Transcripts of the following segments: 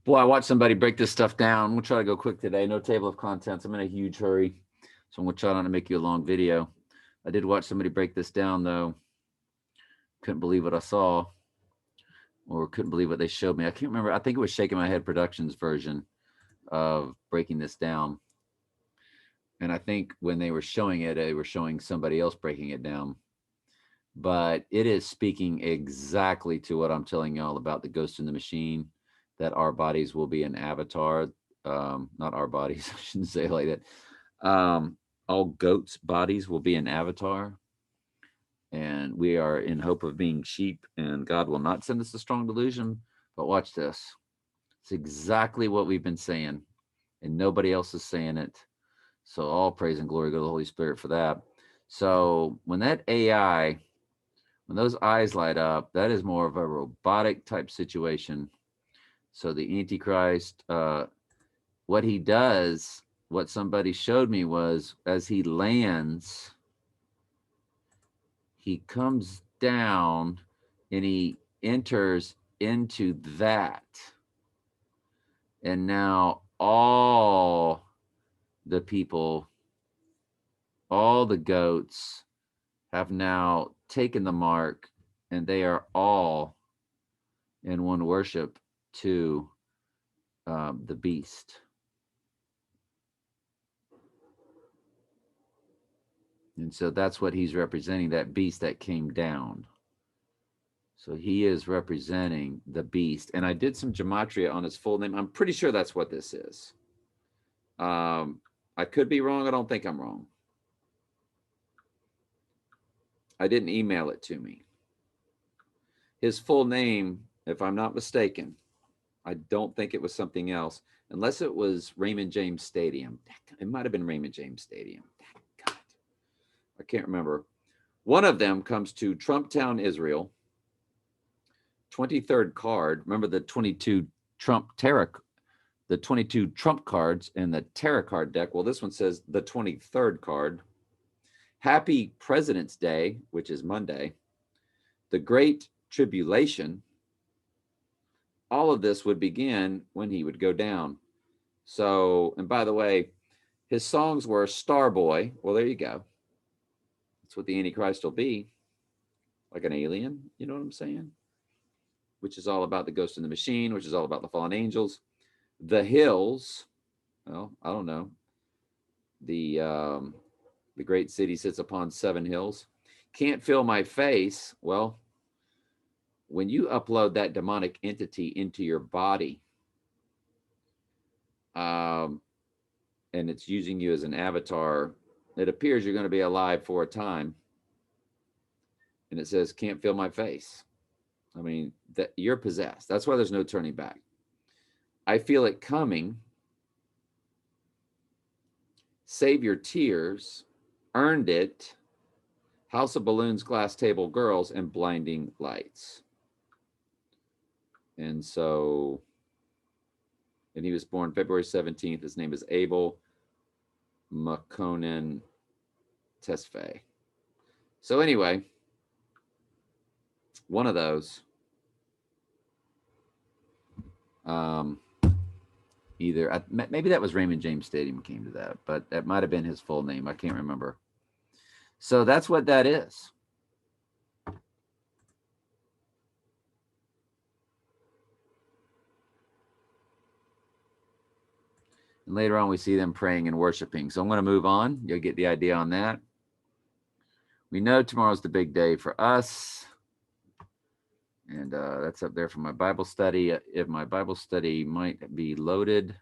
Boy, I watched somebody break this stuff down. We'll try to go quick today. No table of contents. I'm in a huge hurry, so I'm going to try not to make you a long video. I did watch somebody break this down, though. Couldn't believe what I saw, or couldn't believe what they showed me. I can't remember. I think it was Shaking My Head Productions version of breaking this down. And I think when they were showing it, they were showing somebody else breaking it down. But it is speaking exactly to what I'm telling y'all about the Ghost in the Machine, that our bodies will be an avatar. Not our bodies, I shouldn't say it like that. All goats' bodies will be an avatar. And we are in hope of being sheep, and God will not send us a strong delusion. But watch this. It's exactly what we've been saying, and nobody else is saying it. So all praise and glory go to the Holy Spirit for that. So when that AI, when those eyes light up, that is more of a robotic type situation. So the Antichrist, what he does, what somebody showed me was as he lands, he comes down and he enters into that. And now all the people, all the goats have now taken the mark, and they are all in one worship to the beast. And so that's what he's representing, that beast that came down. So he is representing the beast. And I did some gematria on his full name. I'm pretty sure that's what this is. I could be wrong. I don't think I'm wrong. I didn't email it to me. His full name, if I'm not mistaken, I don't think it was something else, unless it was Raymond James Stadium. It might have been Raymond James Stadium. God, I can't remember. One of them comes to Trump Town, Israel. 23rd card. Remember the 22 Trump tarot, the 22 Trump cards in the tarot card deck. Well, this one says the 23rd card. Happy President's Day, which is Monday. The Great Tribulation. All of this would begin when he would go down. So, and by the way, his songs were Starboy. Well, there you go. That's what the Antichrist will be, like an alien. You know what I'm saying? Which is all about the Ghost in the Machine, which is all about the fallen angels. The Hills. Well, I don't know. The great city sits upon 7 hills. Can't feel my face. Well, when you upload that demonic entity into your body, and it's using you as an avatar, it appears you're going to be alive for a time. And it says, can't feel my face. I mean, that you're possessed. That's why there's no turning back. I feel it coming. Save your tears. Earned it. House of Balloons, Glass Table Girls, and Blinding Lights. And so, and he was born February 17th. His name is Abel Makonnen Tesfaye. So anyway, one of those. Either maybe that was Raymond James Stadium came to that, but that might have been his full name. I can't remember. So that's what that is. And later on, we see them praying and worshiping. So I'm going to move on. You'll get the idea on that. We know tomorrow's the big day for us. And that's up there for my Bible study. If my Bible study might be loaded,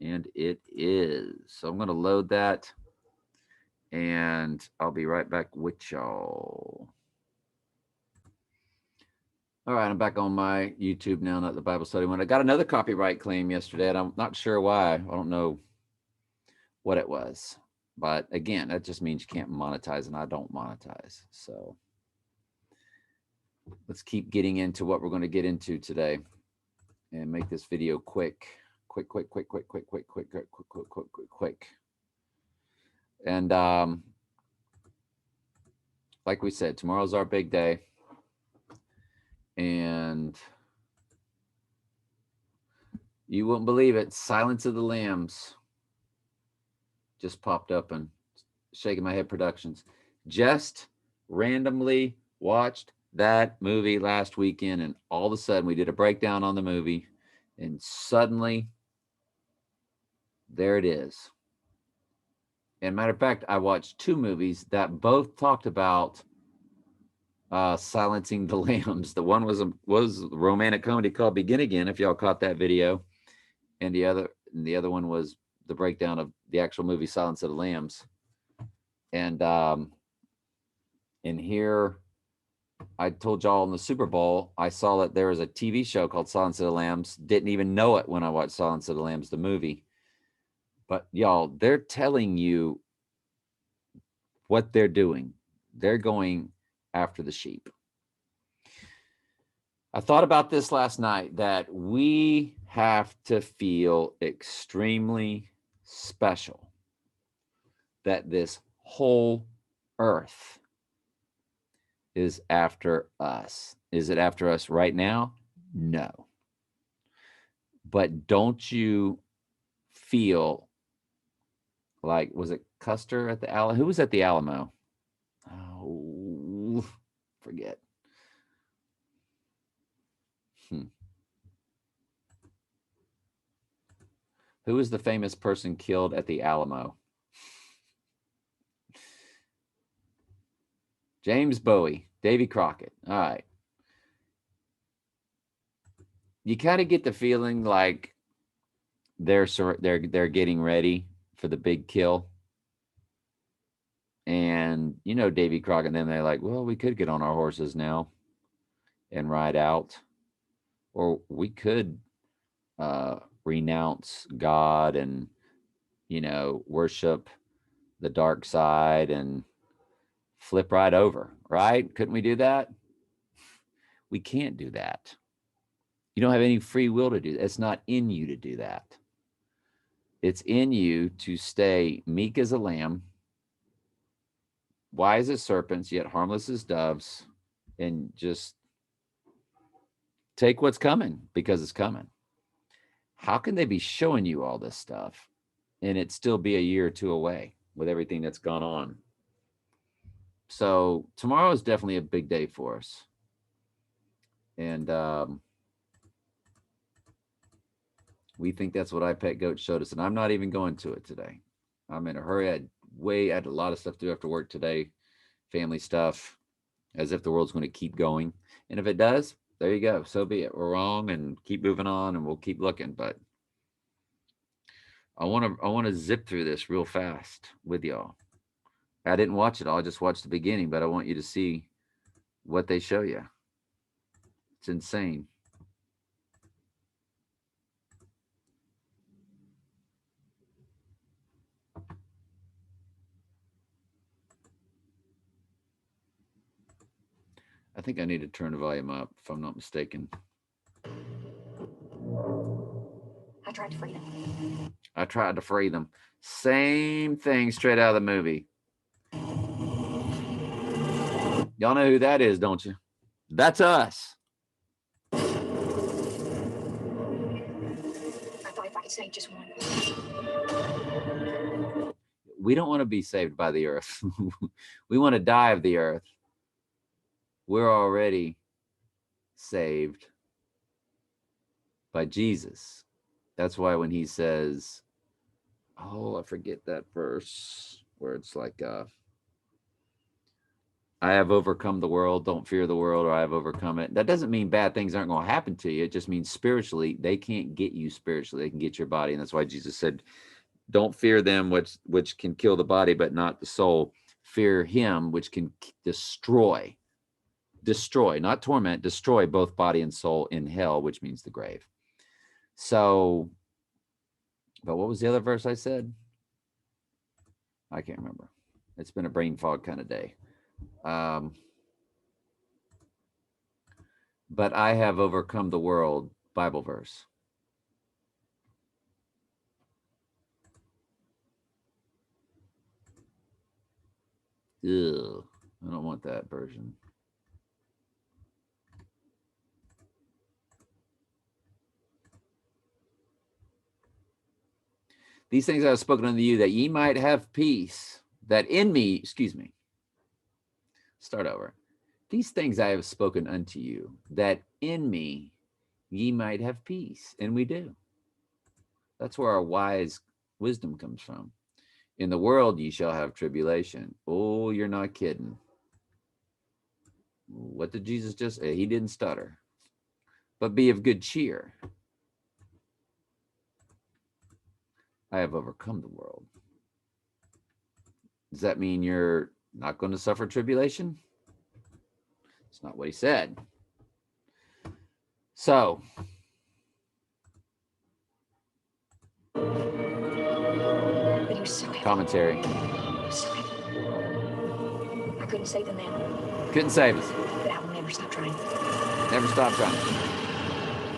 and it is. So I'm going to load that, and I'll be right back with y'all. All right, I'm back on my YouTube now, not the Bible study one. I got another copyright claim yesterday, and I'm not sure why. I don't know what it was. But again, that just means you can't monetize, and I don't monetize. So let's keep getting into what we're going to get into today and make this video quick. And like we said, tomorrow's our big day. And You won't believe it. Silence of the Lambs just popped up and Shaking My Head Productions. Just randomly watched that movie last weekend, and all of a sudden we did a breakdown on the movie, and suddenly there it is. And matter of fact, I watched two movies that both talked about silencing the lambs. The one was a romantic comedy called Begin Again, if y'all caught that video, and the other one was the breakdown of the actual movie Silence of the Lambs. And here I told y'all in the Super Bowl, I saw that there was a TV show called Silence of the Lambs. Didn't even know it when I watched Silence of the Lambs, the movie. But y'all, they're telling you what they're doing. They're going after the sheep. I thought about this last night, that we have to feel extremely special that this whole earth is after us. Is it after us right now? No. But don't you feel like, was it Custer at the Alamo? Who was at the Alamo? Oh, forget. Who is the famous person killed at the Alamo? James Bowie, Davy Crockett. All right. You kind of get the feeling like they're getting ready for the big kill. And you know, Davy Crockett and then they're like, well, we could get on our horses now and ride out, or we could renounce God and, you know, worship the dark side and flip right over, right? Couldn't we do that? We can't do that. You don't have any free will to do that. It's not in you to do that. It's in you to stay meek as a lamb, wise as serpents, yet harmless as doves, and just take what's coming because it's coming. How can they be showing you all this stuff and it still be a year or two away with everything that's gone on? So tomorrow is definitely a big day for us. And we think that's what iPet Goat showed us. And I'm not even going to it today. I'm in a hurry. I had a lot of stuff to do after work today, family stuff, as if the world's going to keep going. And if it does, there you go. So be it. We're wrong and keep moving on and we'll keep looking. But I want to zip through this real fast with y'all. I didn't watch it all. I just watched the beginning, but I want you to see what they show you. It's insane. I think I need to turn the volume up, if I'm not mistaken. I tried to free them. I tried to free them. Same thing straight out of the movie. Y'all know who that is, don't you? That's us. I thought if I could save just one. We don't want to be saved by the earth. We want to die of the earth. We're already saved by Jesus. That's why when he says, oh, I forget that verse where it's like, I have overcome the world, don't fear the world, or I have overcome it. That doesn't mean bad things aren't going to happen to you. It just means spiritually, they can't get you spiritually. They can get your body. And that's why Jesus said, don't fear them which can kill the body, but not the soul. Fear him which can destroy, not torment, destroy both body and soul in hell, which means the grave. So, but what was the other verse I said? I can't remember. It's been a brain fog kind of day. But I have overcome the world, Bible verse. Ew, I don't want that version. These things I have spoken unto you, that ye might have peace, that in me, excuse me, start over. These things I have spoken unto you, that in me ye might have peace. And we do. That's where our wise wisdom comes from. In the world ye shall have tribulation. Oh, you're not kidding. What did Jesus just say? He didn't stutter. But be of good cheer. I have overcome the world. Does that mean you're not going to suffer tribulation? It's not what he said. So, But he was so heavy. commentary. He was so heavy. I couldn't save him then. Couldn't save us. But I will never stop trying. Never stop trying.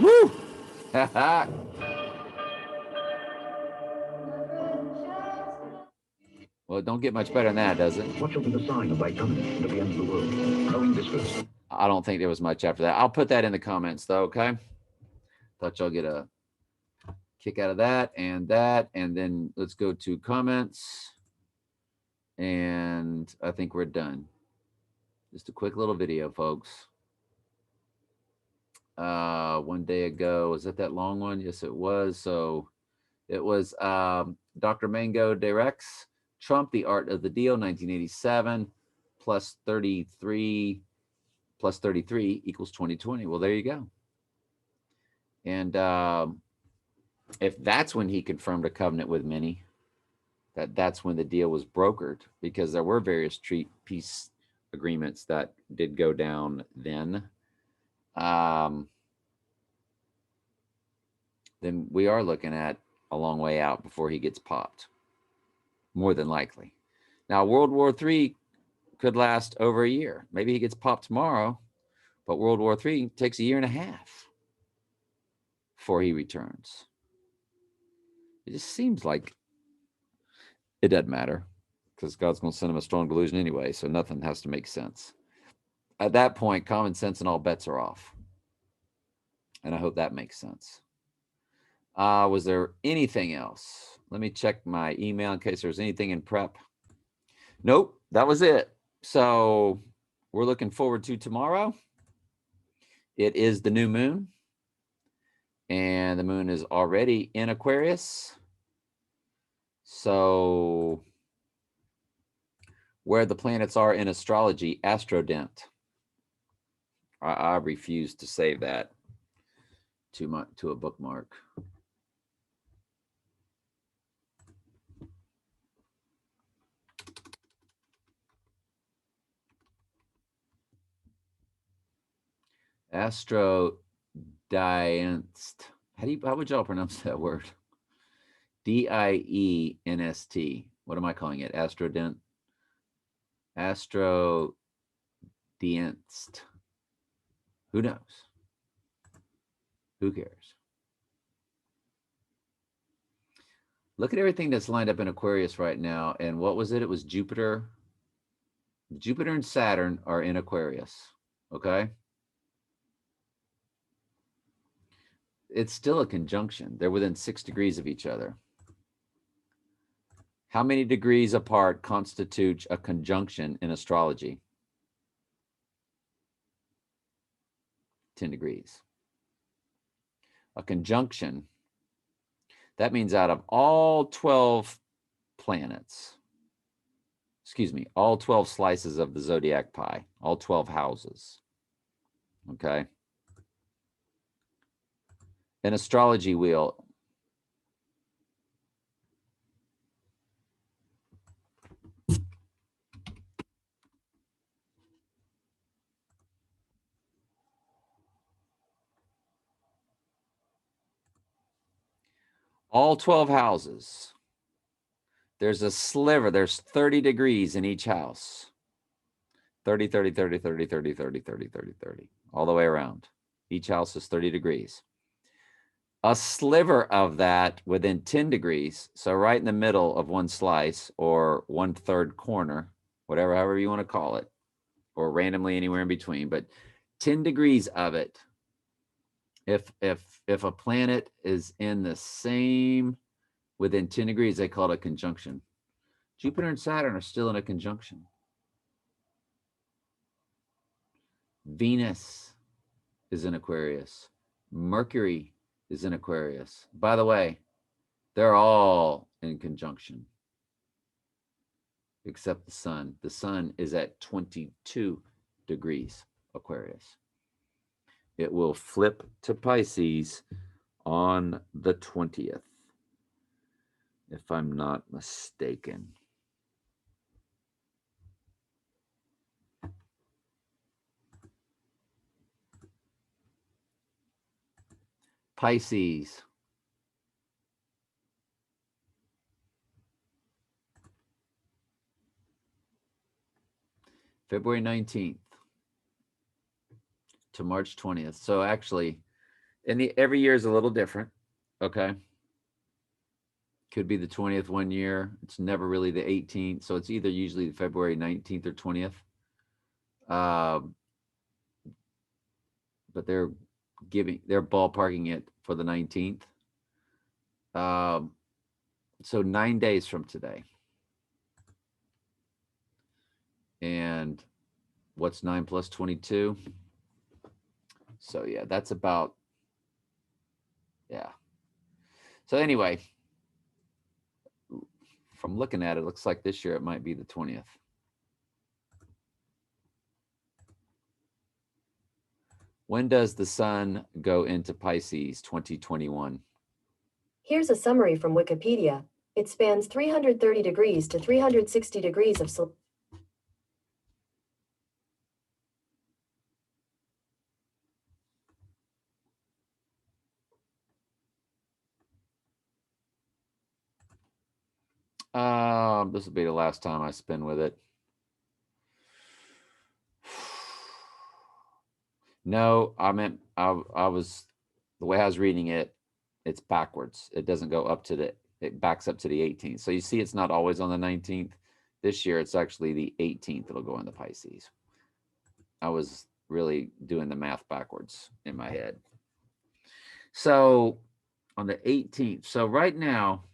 Woo! Well, it don't get much better than that, does it? What shall be the sign of thy coming and of the end of the world? Knowing this first. I don't think there was much after that. I'll put that in the comments, though, okay? Thought y'all get a kick out of that. And then let's go to comments. And I think we're done. Just a quick little video, folks. One day ago, was it that long one? Yes, it was. So it was Dr. Mango directs Trump, The Art of the Deal, 1987, plus 33 equals 2020. Well, there you go. And if that's when he confirmed a covenant with many, that's when the deal was brokered, because there were various peace agreements that did go down then. Then we are looking at a long way out before he gets popped, more than likely. Now, World War III could last over a year. Maybe he gets popped tomorrow, but World War III takes a year and a half before he returns. It just seems like it doesn't matter, because God's going to send him a strong delusion anyway, so nothing has to make sense. At that point, common sense and all bets are off. And I hope that makes sense. Was there anything else? Let me check my email in case there's anything in prep. Nope, that was it. So we're looking forward to tomorrow. It is the new moon. And the moon is already in Aquarius. So where the planets are in astrology, astrodent. I refuse to save that to a bookmark. Astrodient. How would y'all pronounce that word? D-I-E-N-S-T. What am I calling it? Astrodent. Astrodient. Who knows? Who cares? Look at everything that's lined up in Aquarius right now. And what was it? It was Jupiter. Jupiter and Saturn are in Aquarius. Okay. It's still a conjunction. They're within 6 degrees of each other. How many degrees apart constitutes a conjunction in astrology? 10 degrees. A conjunction, that means out of all 12 planets, all 12 slices of the zodiac pie, all 12 houses, okay? An astrology wheel. All 12 houses. There's a sliver. There's 30 degrees in each house. 30, 30, 30, 30, 30, 30, 30, 30, 30, all the way around. Each house is 30 degrees. A sliver of that within 10 degrees, so right in the middle of one slice or 1/3 corner, however you want to call it, or randomly anywhere in between, but 10 degrees of it. If a planet is in the same within 10 degrees, they call it a conjunction. Jupiter and Saturn are still in a conjunction. Venus is in Aquarius. Mercury is in Aquarius. By the way, they're all in conjunction except the sun. The sun is at 22 degrees Aquarius. It will flip to Pisces on the 20th, if I'm not mistaken. Pisces. February 19th to March 20th. So actually, every year is a little different. Okay. Could be the 20th one year. It's never really the 18th. So it's either usually February 19th or 20th. But they're ballparking it for the 19th. So 9 days from today. And what's 9 plus 22? So yeah, that's about, yeah. So anyway, from looking at it, looks like this year it might be the 20th. When does the sun go into Pisces 2021? Here's a summary from Wikipedia. It spans 330 degrees to 360 degrees of This will be the last time I spin with it. No, I meant I was, the way I was reading it, it's backwards. It doesn't go up to it backs up to the 18th. So you see, it's not always on the 19th. This year, it's actually the 18th. It'll go into Pisces. I was really doing the math backwards in my head. So on the 18th, so right now,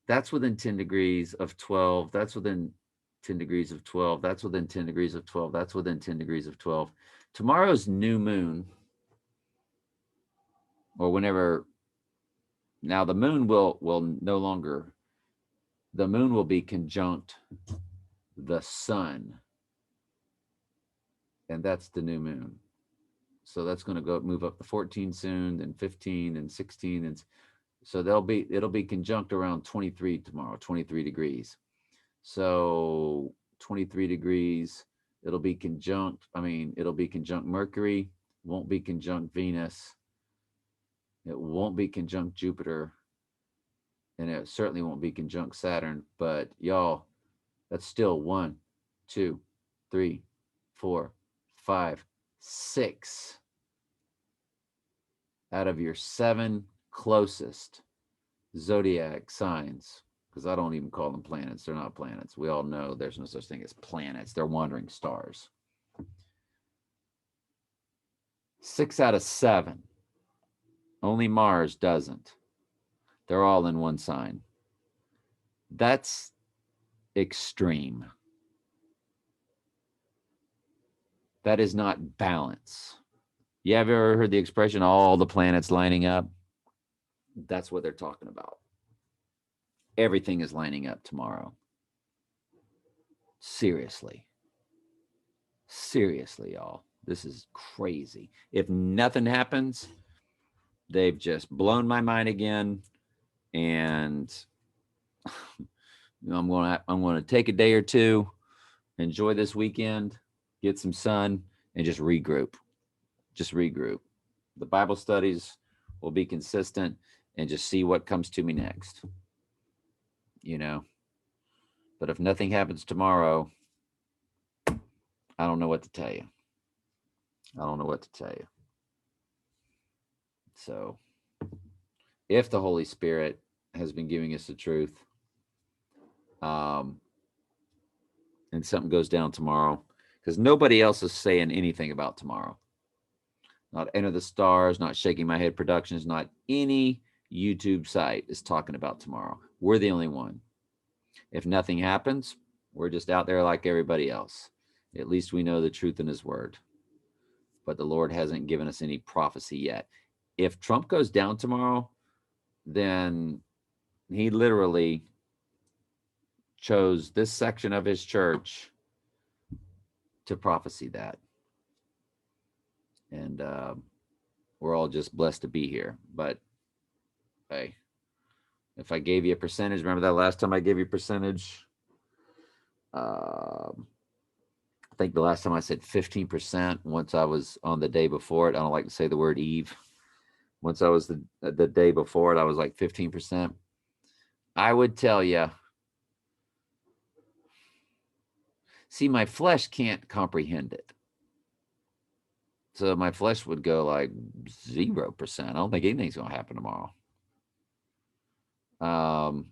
that's within 10 degrees of 12. That's within 10 degrees of 12. That's within 10 degrees of 12. That's within 10 degrees of 12. Tomorrow's new moon, or whenever, now the moon will no longer, the moon will be conjunct the sun. And that's the new moon. So that's going to go move up to 14 soon, then 15 and 16. And so it'll be conjunct around 23 tomorrow, 23 degrees. So 23 degrees, it'll be conjunct Mercury, won't be conjunct Venus. It won't be conjunct Jupiter. And it certainly won't be conjunct Saturn. But y'all, that's still 1, 2, 3, 4, 5, 6 out of your 7 closest zodiac signs, because I don't even call them planets. They're not planets. We all know there's no such thing as planets. They're wandering stars. 6 out of 7. Only Mars doesn't. They're all in one sign. That's extreme. That is not balance. You have ever heard the expression, all the planets lining up? That's what they're talking about. Everything is lining up tomorrow. Seriously. Seriously, y'all. This is crazy. If nothing happens, they've just blown my mind again. And I'm going to take a day or two, enjoy this weekend, get some sun, and just regroup. The Bible studies will be consistent and just see what comes to me next. But if nothing happens tomorrow, I don't know what to tell you. So if the Holy Spirit has been giving us the truth, and something goes down tomorrow, because nobody else is saying anything about tomorrow. Not Enter the Stars, not Shaking My Head Productions, not any YouTube site is talking about tomorrow. We're the only one. If nothing happens, we're just out there like everybody else. At least we know the truth in his word. But the Lord hasn't given us any prophecy yet. If Trump goes down tomorrow, then he literally chose this section of his church to prophesy that. And we're all just blessed to be here. But hey, if I gave you a percentage, remember that last time I gave you a percentage? I think the last time I said 15%, once I was on the day before it. I don't like to say the word Eve. Once I was the day before it, I was like 15%. I would tell you, see, my flesh can't comprehend it. So my flesh would go like 0%. I don't think anything's going to happen tomorrow. But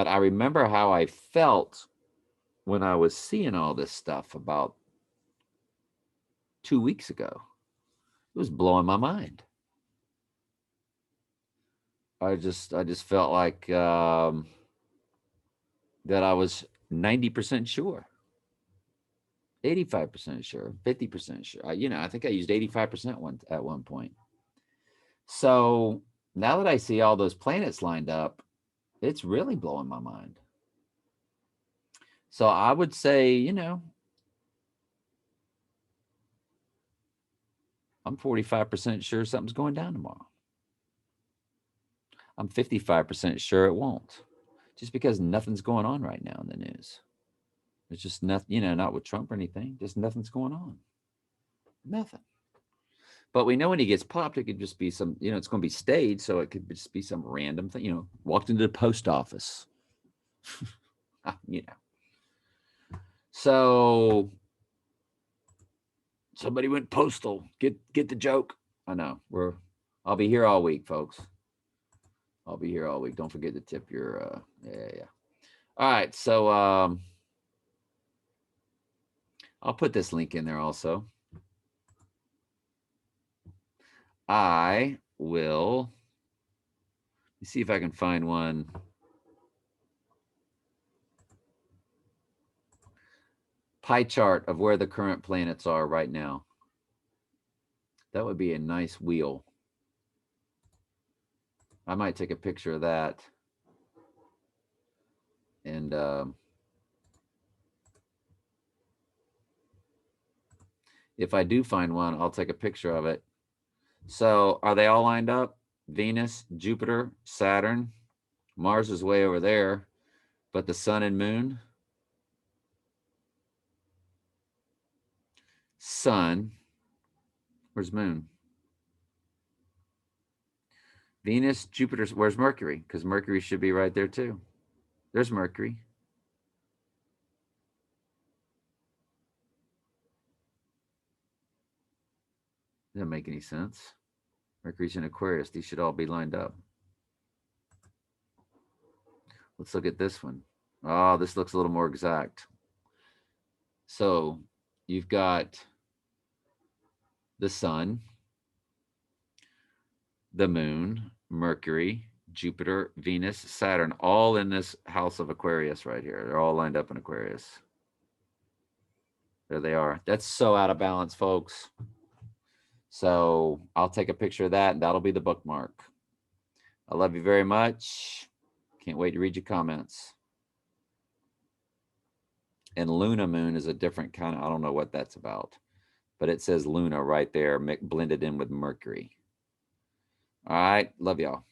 I remember how I felt when I was seeing all this stuff about 2 weeks ago. It was blowing my mind. I just felt like that I was 90% sure, 85% sure, 50% sure. I think I used 85% at one point. So now that I see all those planets lined up, it's really blowing my mind. So I would say, I'm 45% sure something's going down tomorrow. I'm 55% sure it won't, just because nothing's going on right now in the news. There's just nothing, not with Trump or anything, just nothing's going on. Nothing. But we know when he gets popped, it could just be some, it's going to be staged. So it could just be some random thing, walked into the post office, So somebody went postal. Get the joke. I know. I'll be here all week, folks. I'll be here all week. Don't forget to tip your yeah. All right. So I'll put this link in there also. I will see if I can find one. Pie chart of where the current planets are right now. That would be a nice wheel. I might take a picture of that. And if I do find one, I'll take a picture of it. So are they all lined up? Venus, Jupiter, Saturn. Mars is way over there. But the sun and moon. Sun. Where's moon? Venus, Jupiter. Where's Mercury? Because Mercury should be right there too. There's Mercury. Doesn't make any sense. Mercury's in Aquarius. These should all be lined up. Let's look at this one. Oh, this looks a little more exact. So you've got the sun, the moon, Mercury, Jupiter, Venus, Saturn, all in this house of Aquarius right here. They're all lined up in Aquarius. There they are. That's so out of balance, folks. So I'll take a picture of that, and that'll be the bookmark. I love you very much. Can't wait to read your comments. And Luna Moon is a different kind of, I don't know what that's about, but it says Luna right there, blended in with Mercury. All right. Love y'all.